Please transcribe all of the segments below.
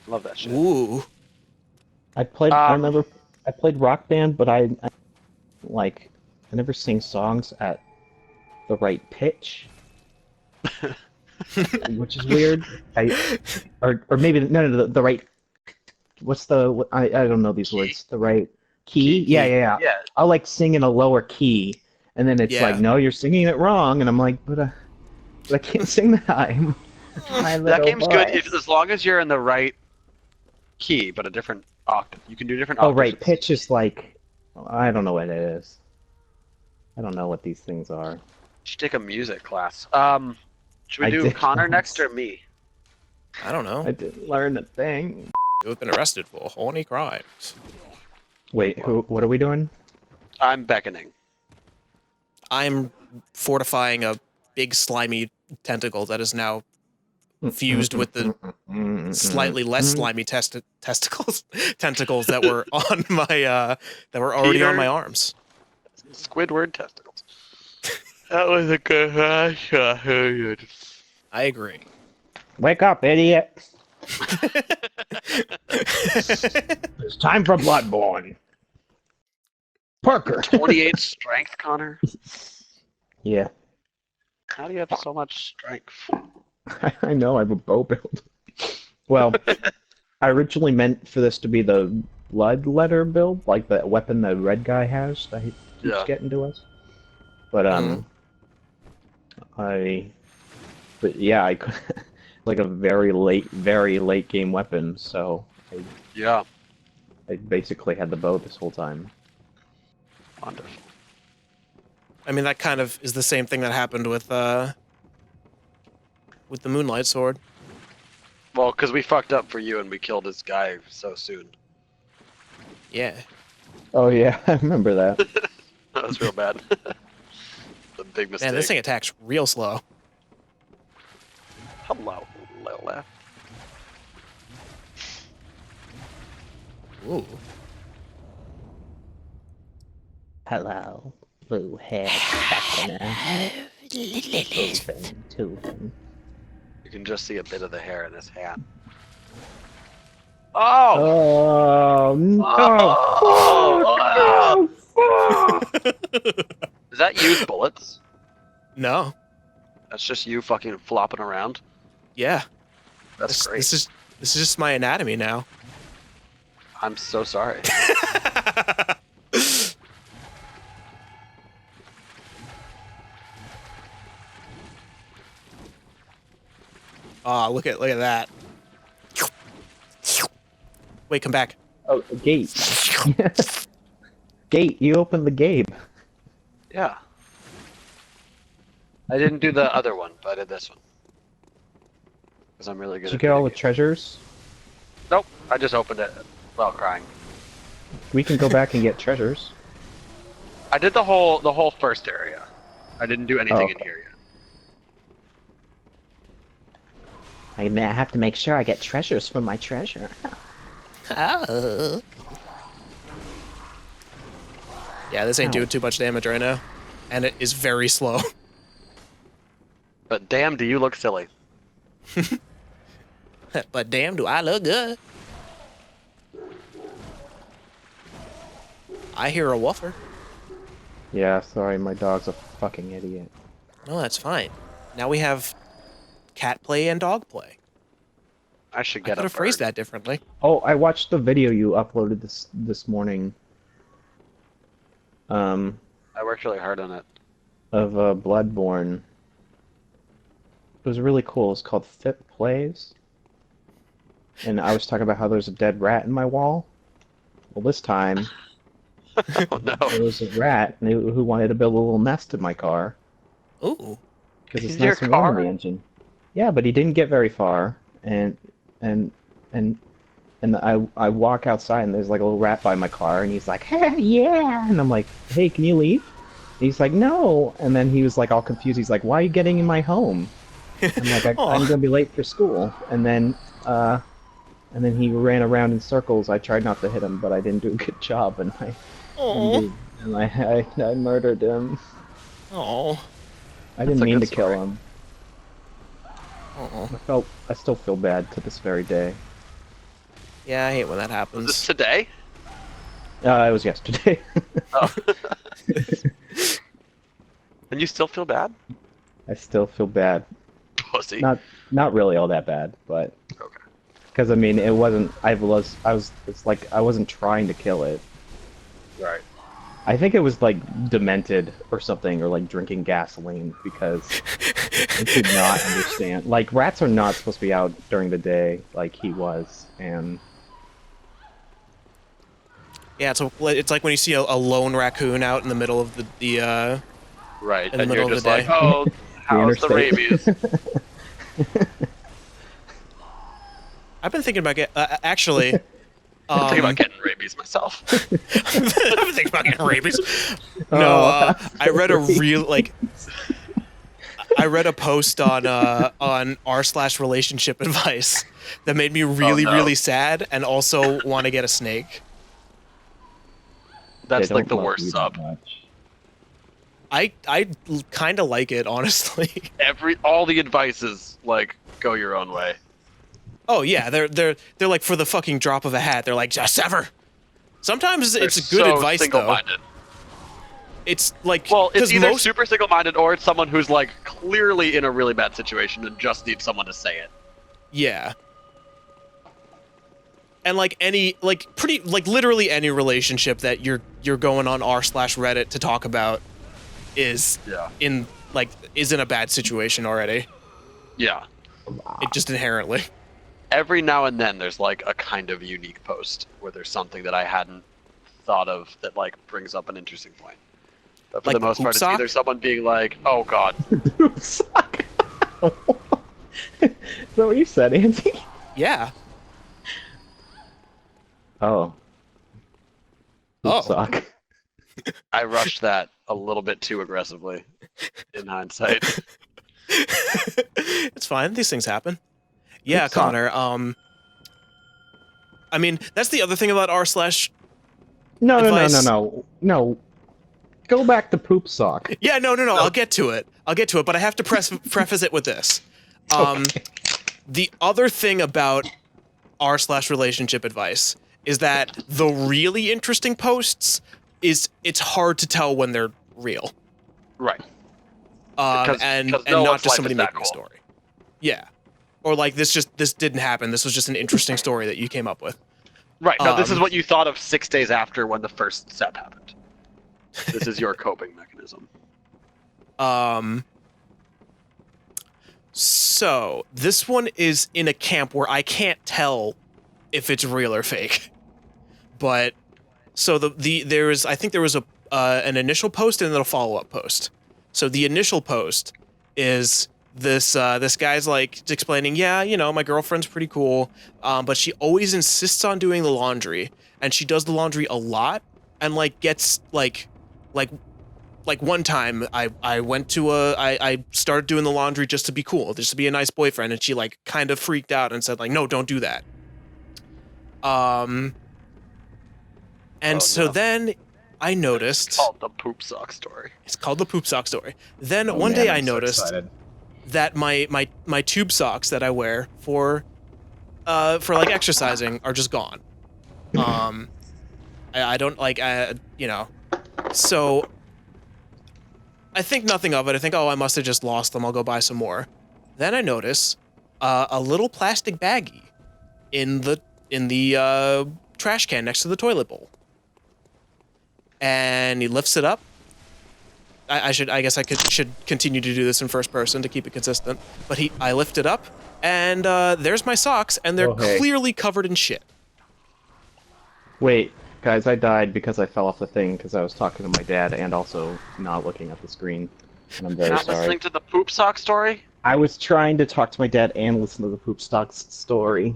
Love that shit. Ooh. I remember I played Rock Band, but I never sing songs at the right pitch, which is weird. Or maybe no, the right. I don't know these words. The right key. Yeah. I'll like sing in a lower key, and then it's like, no, you're singing it wrong, and I'm like, but I can't sing that. That game's good as long as you're in the right key, but a different octave. You can do different octaves. Oh, right. Pitch is like, I don't know what it is. I don't know what these things are. You should take a music class. Should we do Connor next or me? I don't know. I didn't learn a thing. You've been arrested for horny crimes. Wait, what are we doing? I'm beckoning. I'm fortifying a big slimy tentacle that is now fused with the slightly less slimy tentacles that were on my that were already on my arms. Squidward testicles. That was a good shot. I agree. Wake up, idiot! It's time for Bloodborne. Parker. 28 strength, Connor. Yeah. How do you have so much strength? I know, I have a bow build. Well, I originally meant for this to be the blood letter build, like the weapon the red guy has that he keeps getting to us. But I could like a very late game weapon, so I basically had the bow this whole time. Wonderful. I mean, that kind of is the same thing that happened with the Moonlight Sword. Well, because we fucked up for you and we killed this guy so soon. Yeah. Oh yeah, I remember that. That was real bad. A big mistake. Man, this thing attacks real slow. Hello, Lila. Ooh. Hello, blue-haired Tubin. You can just see a bit of the hair in his hand. Oh! Oh no! Oh! Is that used bullets? No. That's just you fucking flopping around? Yeah. That's great. This is just my anatomy now. I'm so sorry. Oh, look at that. Wait, come back. Oh, gate. Gate, you opened the Gabe. Yeah. I didn't do the other one, but I did this one. Because I'm really good Did you at get all the games. treasures? Nope, I just opened it while crying. We can go back and get treasures. I did the whole first area. I didn't do anything in here yet. I have to make sure I get treasures for my treasure. Oh. Yeah, this ain't doing too much damage right now. And it is very slow. But damn, do you look silly. But damn, do I look good. I hear a woofer. Yeah, sorry, my dog's a fucking idiot. No, that's fine. Now we have cat play and dog play. I should I get could have phrased that differently. Oh, I watched the video you uploaded this morning. I worked really hard on it. Of Bloodborne. It was really cool. It's called FIP Plays. And I was talking about how there's a dead rat in my wall. Well, this time, Oh no. there was a rat who wanted to build a little nest in my car. Ooh. Because it's In your nice and warm in car? the engine. Yeah, but he didn't get very far. And I walk outside and there's like a little rat by my car and he's like, hey, yeah. And I'm like, hey, can you leave? And he's like, no. And then he was like all confused. He's like, why are you getting in my home? I'm like, I'm gonna be late for school. And then he ran around in circles. I tried not to hit him, but I didn't do a good job, and I murdered him. Oh. I didn't a mean to good kill story. him. Oh, I still feel bad to this very day. yeah, I hate when that Was happens. this today? It was yesterday. Oh. And you still feel bad? I still feel bad. Pussy. Not really all that bad, but Okay. because I mean, it wasn't. It's like I wasn't trying to kill it. Right. I think it was like demented or something, or like drinking gasoline because I did not understand. Like rats are not supposed to be out during the day, like he was, and Yeah, it's like when you see a lone raccoon out in the middle of the Right. in the And middle you're of the just like, day. oh, the how's the interstate. rabies? I've been thinking about actually. I'm thinking about getting rabies myself. I've been thinking about getting rabies. Oh, No, I read a great. real like. I read a post on r/relationship advice that made me really no. really sad and also want to get a snake. They That's like don't the love worst you sub. that much. I kind of like it, honestly. All the advice is like, go your own way. Oh yeah, they're like for the fucking drop of a hat. They're like just sever. Sometimes They're it's good so advice though. single-minded. It's like Well, it's either most super single-minded or it's someone who's like clearly in a really bad situation and just needs someone to say it. yeah. And like literally any relationship that you're going on r/Reddit to talk about is in a bad situation already. Yeah. It just inherently. Every now and then there's like a kind of unique post where there's something that I hadn't thought of that like brings up an interesting point. But for Like the the most poop part, it's sock? either someone being like, "Oh God," Suck. Is that what you said, Andy? Yeah. Oh. Oh. Suck. I rushed that a little bit too aggressively, in hindsight. It's fine. These things happen. Yeah, Poop sock. Connor. I mean, that's the other thing about r/. No, Advice. no. Go back to poop sock. Yeah, no. I'll get to it, but I have to preface it with this. Okay. The other thing about r/relationship advice is that the really interesting posts it's hard to tell when they're real. Right. And no not one's just life somebody is that making a cool. story. Yeah. Or like this didn't happen. This was just an interesting story that you came up with. Right. No, this is what you thought of 6 days after when the first step happened. This is your coping mechanism. So this one is in a camp where I can't tell if it's real or fake. But so I think there was an initial post and then a follow-up post. So the initial post is this guy's like explaining, yeah, my girlfriend's pretty cool, but she always insists on doing the laundry, and she does the laundry a lot, and like gets like one time I went to I started doing the laundry just to be cool, just to be a nice boyfriend, and she like kind of freaked out and said like, no, don't do that. And then I noticed It's called the poop sock story. It's called the poop sock story. Then one day I noticed So that my tube socks that I wear for like exercising are just gone. I don't like so I think nothing of it. I think, oh, I must have just lost them. I'll go buy some more. Then I notice a little plastic baggie in the trash can next to the toilet bowl. And he lifts it up. I guess I should continue to do this in first person to keep it consistent. But I lift it up, and there's my socks, and they're clearly covered in shit. Wait, guys, I died because I fell off the thing because I was talking to my dad and also not looking at the screen. And I'm very Not sorry. listening to the poop sock story? I was trying to talk to my dad and listen to the poop stocks story.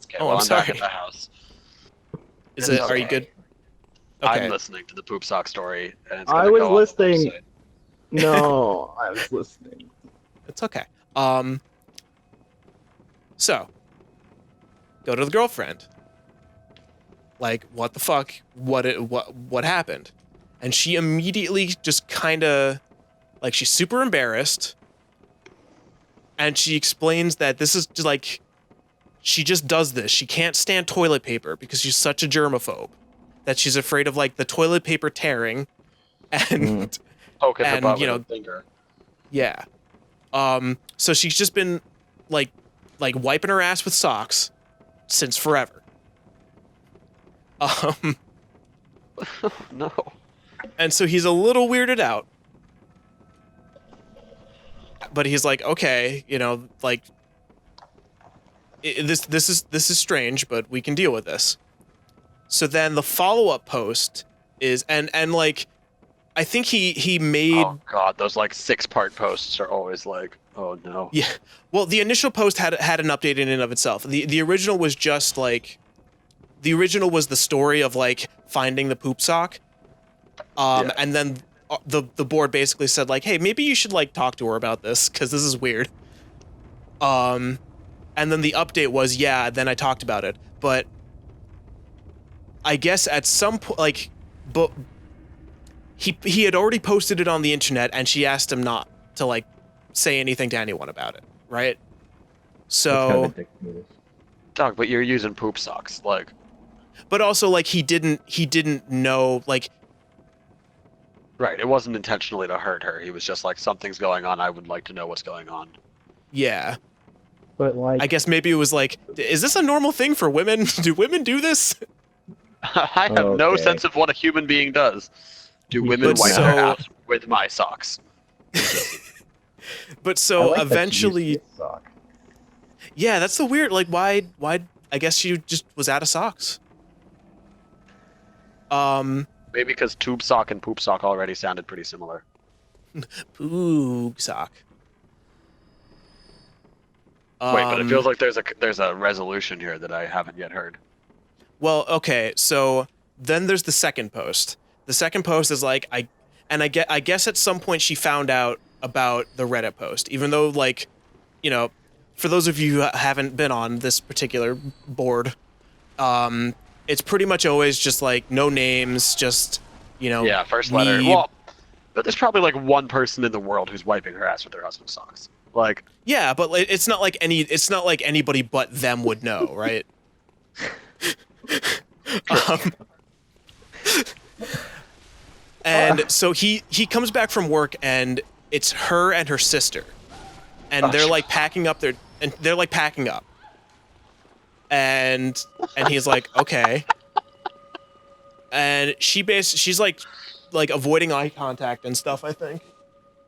Okay, Oh, well, I'm I'm back sorry. at the house. Are you good? Okay. I'm listening to the poop sock story, and it's I gonna was go on the listening. website. No, I was listening. It's okay. So, go to the girlfriend. Like, what the fuck? What happened? And she immediately just kind of Like, she's super embarrassed. And she explains that this is like, she just does this. She can't stand toilet paper because she's such a germaphobe that she's afraid of like the toilet paper tearing and Poking her butt you with know, a finger. yeah. So she's just been like wiping her ass with socks since forever. No. And so he's a little weirded out. But he's like, okay, you know, like this is strange, but we can deal with this. So then the follow-up post is and like I think he made Oh god, those like 6-part posts are always like, oh no. Yeah. Well, the initial post had an update in and of itself. The original was just like the original was the story of like finding the poop sock. And then the board basically said like, "Hey, maybe you should like talk to her about this cuz this is weird." And then the update was, yeah, then I talked about it. But I guess at some point like but he had already posted it on the internet and she asked him not to like say anything to anyone about it, right? So That's kind of a dick move. Dog, but you're using poop socks, like. But also like he didn't know like Right, it wasn't intentionally to hurt her. He was just like, something's going on. I would like to know what's going on. yeah. But like, I guess maybe it was like, is this a normal thing for women? Do women do this? I have no Okay. sense of what a human being does. Do women But wipe so- their ass with my socks? But I so like that she used eventually, to sock. yeah, that's the weird. Like, why? I guess she just was out of socks. Maybe because tube sock and poop sock already sounded pretty similar. Poog sock. Wait, but it feels like there's a resolution here that I haven't yet heard. Well, okay, so then there's the second post. The second post is like I guess at some point she found out about the Reddit post, even though like, you know, for those of you who haven't been on this particular board, it's pretty much always just like no names, just, you know, Yeah, first letter. me- Well, but there's probably like one person in the world who's wiping her ass with her husband's socks. Like, Yeah, but like, it's not like anybody but them would know, right? And so he comes back from work and it's her and her sister, and they're like packing up and he's like, okay, and she's like avoiding eye contact and stuff, I think.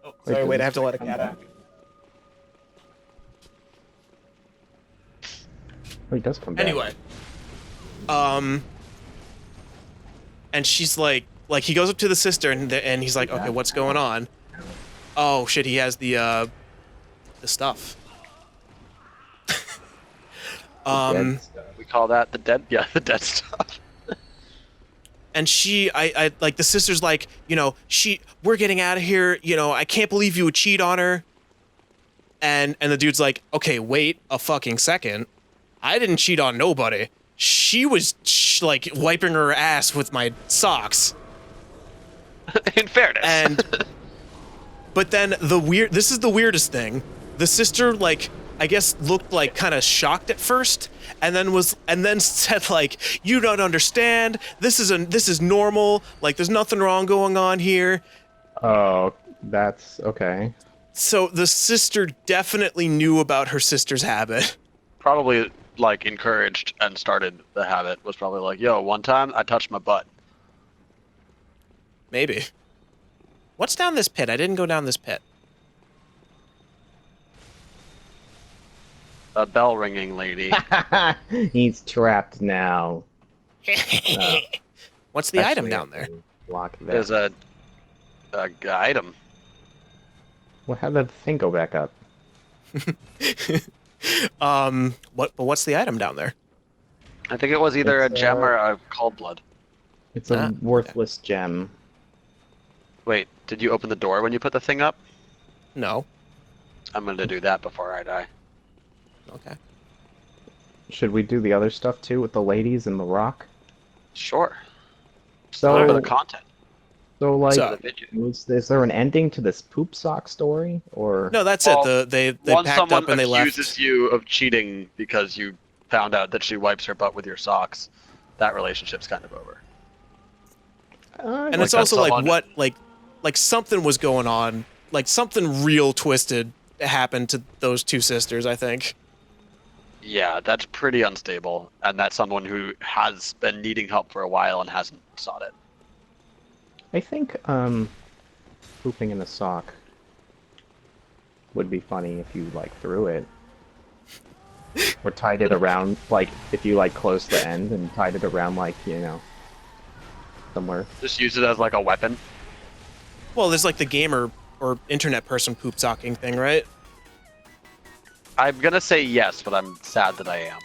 Oh, sorry, wait, I have to let a cat out. Oh, he does come back. Anyway, and she's like he goes up to the sister and he's like, okay, what's going on? Oh shit, he has the stuff. Dead stuff. we call that the dead stuff. And I like the sister's like, you know, we're getting out of here. You know, I can't believe you would cheat on her. And the dude's like, okay, wait a fucking second. I didn't cheat on nobody. She was like wiping her ass with my socks. In fairness. But then this is the weirdest thing. The sister like I guess looked like kind of shocked at first, and then said like, "You don't understand. This is normal. Like there's nothing wrong going on here." Oh, that's okay. So the sister definitely knew about her sister's habit. Probably like encouraged and started the habit. Was probably like, yo, one time I touched my butt. Maybe. What's down this pit? I didn't go down this pit. A bell ringing lady. He's trapped now. What's the item Actually, down I there? can Block that. There's a item. Well, how did the thing go back up? What's the item down there? I think it was either It's, a gem or a cold blood. It's a Ah, worthless gem. Wait, did you open the door when you put the thing up? No. I'm gonna do that before I die. Okay. Should we do the other stuff too with the ladies and the rock? Sure. Whatever So the content. So like, So- is there an ending to this poop sock story, or No, that's Well, it. They Once packed someone up and they accuses left. you of cheating because you found out that she wipes her butt with your socks, that relationship's kind of over. And Like it's also that's like someone- what like something was going on, like something real twisted happened to those two sisters, I think. Yeah, that's pretty unstable, and that's someone who has been needing help for a while and hasn't sought it. I think pooping in a sock would be funny if you like threw it. Or tied it around, like, if you like closed the end and tied it around, like, you know, somewhere. Just use it as like a weapon. Well, there's like the gamer or internet person poop socking thing, right? I'm gonna say yes, but I'm sad that I am.